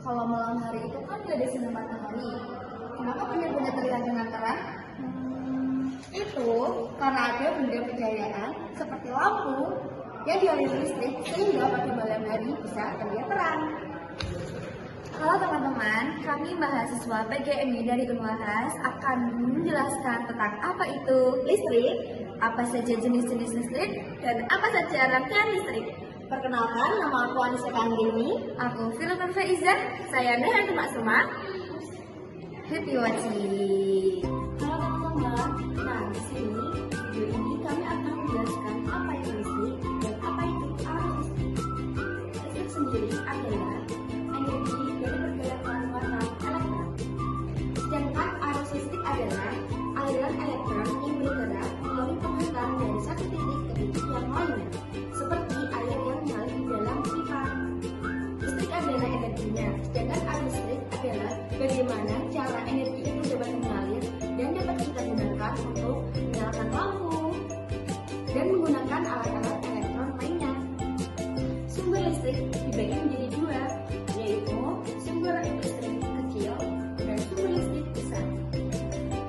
Kalau malam hari itu kan gak ada sinar matahari. Kenapa benda-benda terlihat dengan terang? Itu karena ada benda pencahayaan seperti lampu yang dialiri listrik sehingga pada malam hari bisa terlihat terang. Halo teman-teman, kami mahasiswa PGMI dari Unwahas akan menjelaskan tentang apa itu listrik, apa saja jenis-jenis listrik, dan apa saja rangkaian listrik. Perkenalkan, nama aku Anissa Kandini. Aku Filipin Faiza, saya Neha Maksuma. Happy watching. Halo teman-teman, nah di sini video ini kami akan menjelaskan apa itu listrik dan apa itu arus listrik. Listrik sendiri adalah energi dari pergerakan warna elektron. Sedangkan arus listrik adalah aliran elektron yang bergerak melalui penghantar dari satu titik ke titik yang lainnya, seperti air yang mengalir di dalam pipa. Listrik adalah energinya, sedangkan arus listrik adalah bagaimana cara energi itu dapat mengalir dan dapat kita gunakan untuk menyalakan lampu dan menggunakan alat-alat elektron lainnya. Sumber listrik dibagi menjadi dua, yaitu sumber listrik kecil dan sumber listrik besar.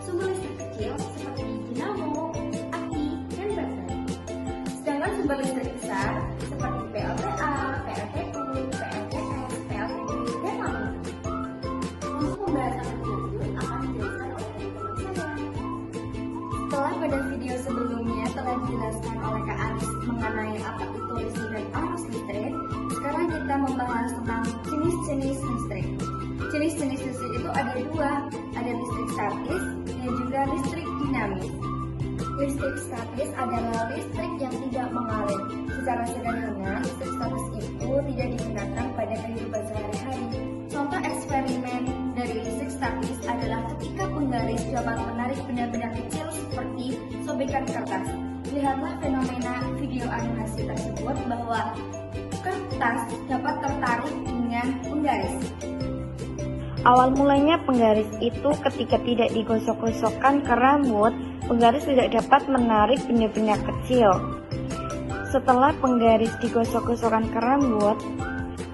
Sumber listrik kecil seperti dinamo, aki, dan baterai. Sedangkan sumber listrik besar seperti PLTA, PLTU, PLTS, PLTU, dan lainnya. Untuk pembahasan lebih lanjut akan dijelaskan oleh teman-teman saya. Setelah pada video sebelumnya telah dijelaskan oleh Kak Anis mengenai apa itu listrik dan arus listrik, sekarang kita membahas tentang jenis-jenis listrik. Jenis-jenis listrik itu ada dua, ada listrik statis dan juga listrik dinamis. Listrik statis adalah listrik yang tidak mengalir. Secara sederhana, listrik statis itu tidak digunakan pada kehidupan sehari-hari. Contoh eksperimen dari listrik statis adalah ketika penggaris dapat menarik benda-benda kecil seperti sobekan kertas. Lihatlah fenomena video animasi tersebut bahwa kertas dapat tertarik dengan penggaris. Awal mulanya penggaris itu ketika tidak digosok-gosokkan ke rambut, penggaris tidak dapat menarik benda-benda kecil. Setelah penggaris digosok-gosokkan ke rambut,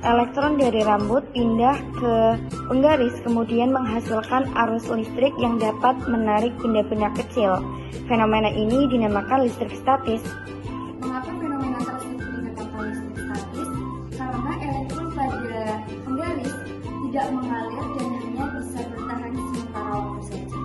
elektron dari rambut pindah ke penggaris kemudian menghasilkan arus listrik yang dapat menarik benda-benda kecil. Fenomena ini dinamakan listrik statis. Mengapa fenomena tersebut dinamakan listrik statis? Karena elektron pada penggaris tidak mengalir dan hanya bisa bertahan sementara waktu saja.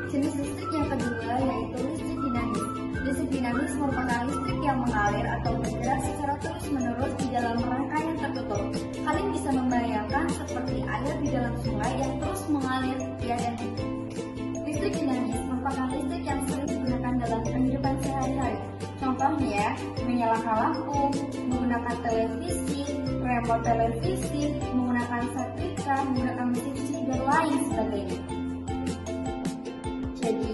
Jenis listrik yang kedua yaitu listrik dinamis. Listrik dinamis merupakan listrik yang mengalir atau bergerak secara terus-menerus di dalam rangkaian tertutup. Hal ini bisa membayangkan seperti air di dalam sungai yang terus mengalir tiada henti. Listrik dinamis merupakan listrik yang sering digunakan dalam kehidupan sehari-hari. Contohnya, menyalakan lampu, menggunakan televisi, remote televisi, menggunakan setrika, menggunakan mesin cuci, dan lain sebagainya. Jadi,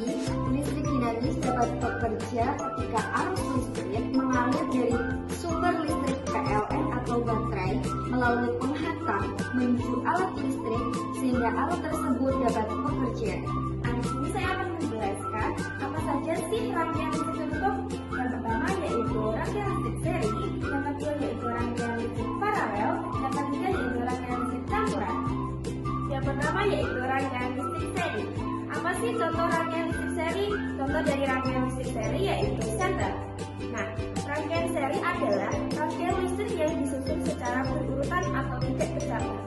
listrik dinamis dapat bekerja ketika arus listrik mengalir dari sumber listrik PLN atau baterai melalui penghantar menuju alat listrik sehingga alat tersebut dapat bekerja. Di sini saya akan menjelaskan apa saja sih rangkaian listrik tersebut. Yang pertama yaitu rangkaian listrik seri, yang kedua yaitu rangkaian listrik paralel, yang ketiga yaitu rangkaian listrik campuran. Yang pertama yaitu rangkaian listrik seri. Apa sih contoh rangkaian listrik seri? Contoh dari rangkaian listrik seri yaitu senter. Nah, rangkaian seri adalah rangkaian listrik yang disusun secara berurutan atau tidak bercabang.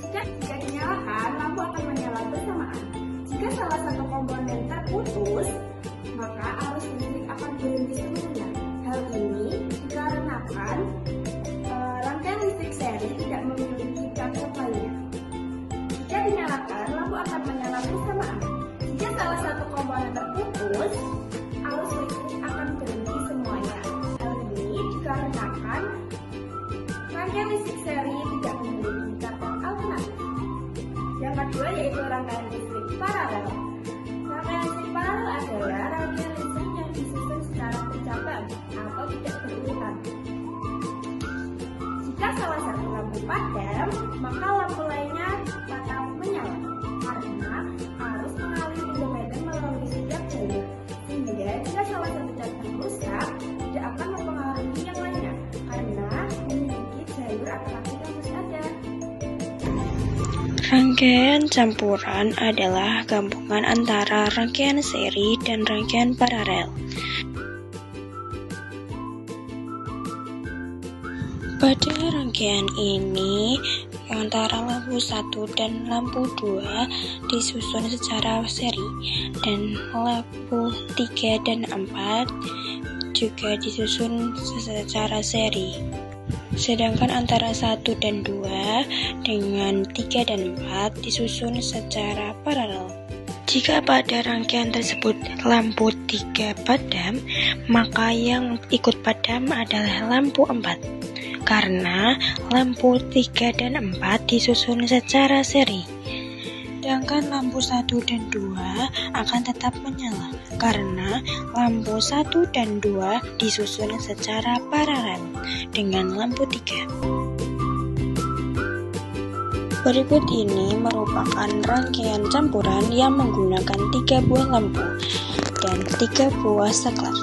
Jika dinyalakan, lampu akan menyala bersamaan. Jika salah satu komponen terputus, maka arus listrik akan berhenti seluruhnya. Hal ini dikarenakan rangkaian listrik seri tidak memiliki cabang lainnya. Jika dinyalakan, lampu akan menyala bersamaan. Jika salah satu komponen terputus, arus listrik akan berhenti semuanya. Hal ini dikarenakan rangkaian listrik seri tidak memiliki cabang alternatif. Yang kedua yaitu rangkaian listrik paralel. Rangkaian listrik paralel adalah rangkaian listrik yang disusun secara bercabang atau tidak berurutan. Jika salah satu lampu padam, maka lampu lainnya bakal menyala karena arus mengalir independen melalui setiap jalur. Sehingga jika salah satu jalur rusak, tidak akan mempengaruhi yang lainnya karena memiliki jalur alternatif yang masih ada. Rangkaian campuran adalah gabungan antara rangkaian seri dan rangkaian paralel. Pada rangkaian ini, antara lampu 1 dan lampu 2 disusun secara seri, dan lampu 3 dan 4 juga disusun secara seri. Sedangkan antara 1 dan 2 dengan 3 dan 4 disusun secara paralel. Jika pada rangkaian tersebut lampu 3 padam, maka yang ikut padam adalah lampu 4. Karena lampu 3 dan 4 disusun secara seri. Sedangkan lampu 1 dan 2 akan tetap menyala karena lampu 1 dan 2 disusun secara paralel dengan lampu 3. Berikut ini merupakan rangkaian campuran yang menggunakan 3 buah lampu dan 3 buah saklar.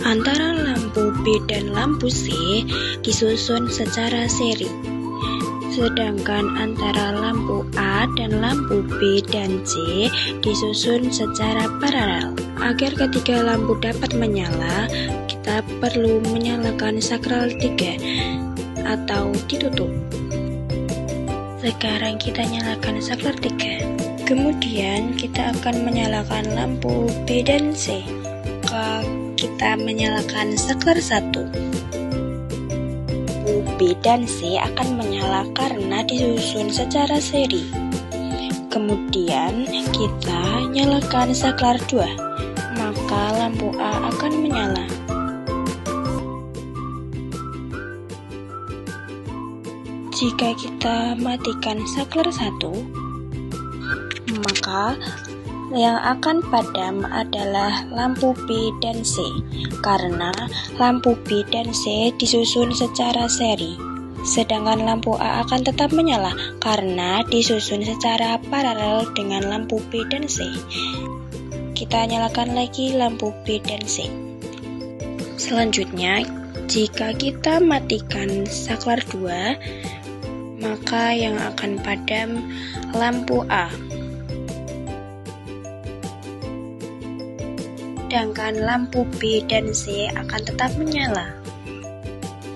Antara lampu B dan lampu C disusun secara seri. Sedangkan antara lampu A dan lampu B dan C disusun secara paralel. Agar ketiga lampu dapat menyala, kita perlu menyalakan saklar 3 atau ditutup. Sekarang kita nyalakan saklar 3. Kemudian kita akan menyalakan lampu B dan C. Kita menyalakan saklar 1. Lampu B dan C akan menyala karena disusun secara seri. Kemudian kita nyalakan saklar 2, maka lampu A akan menyala. Jika kita matikan saklar 1, maka yang akan padam adalah lampu B dan C, karena lampu B dan C disusun secara seri. Sedangkan lampu A akan tetap menyala karena disusun secara paralel dengan lampu B dan C. Kita nyalakan lagi lampu B dan C. Selanjutnya, jika kita matikan saklar 2, maka yang akan padam lampu A. Sedangkan lampu B dan C akan tetap menyala.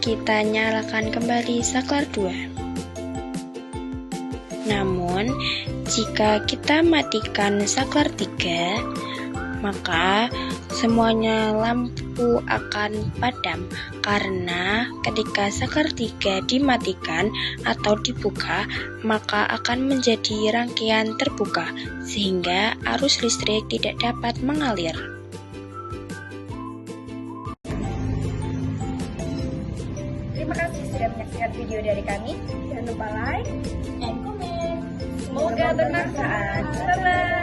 Kita nyalakan kembali saklar 2. Namun, jika kita matikan saklar 3, maka semuanya lampu akan padam karena ketika saklar 3 dimatikan atau dibuka, maka akan menjadi rangkaian terbuka sehingga arus listrik tidak dapat mengalir. Terima kasih sudah menyaksikan video dari kami. Jangan lupa like dan komen. Semoga bermanfaat. Bye-bye.